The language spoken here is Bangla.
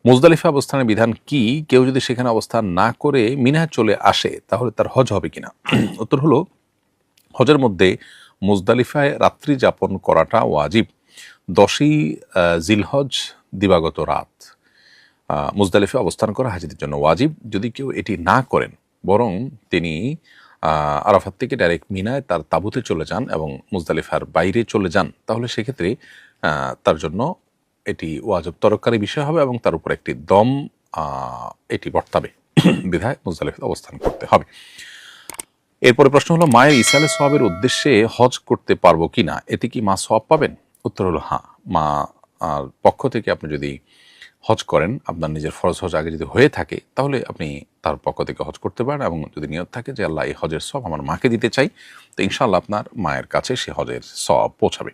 মুজদালিফা অবস্থানের বিধান কি? কেউ যদি সেখানে অবস্থান না করে মিনায় চলে আসে তাহলে তার হজ হবে কিনা? উত্তর হলো, হজের মধ্যে মুজদালিফায় রাত্রি যাপন করাটা ওয়াজিব। 10ই জিলহজ দিবাগত রাত মুজদালিফা অবস্থান করা হাজিদের জন্য ওয়াজিব। যদি কেউ এটি না করেন, বরং তিনি আরাফাত থেকে ডাইরেক্ট মিনায় তার তাঁবুতে চলে যান এবং মুজদালিফার বাইরে চলে যান, তাহলে সেক্ষেত্রে তার জন্য এটি ওয়াজিব তরকারি বিষয় হবে এবং তার উপর একটি দম এটি বর্তাবে। বিধায় মুজদালিফাতে অবস্থান করতে হবে। এরপরে প্রশ্ন হলো, মায়ের ইসালে সওয়াবের উদ্দেশ্যে হজ করতে পারবো কিনা, এতে কি মা সওয়াব পাবেন? উত্তর হলো হ্যাঁ। মা পক্ষ থেকে আপনি যদি হজ করেন, আপনার নিজের ফরজ হজ আগে যদি হয়ে থাকে, তাহলে আপনি তার পক্ষ থেকে হজ করতে পারেন এবং যদি নিয়ত থাকে যে আল্লাহ এই হজের সওয়াব আমার মাকে দিতে চাই, তো ইনশাআল্লাহ আপনার মায়ের কাছে সে হজের সওয়াব পৌঁছাবে।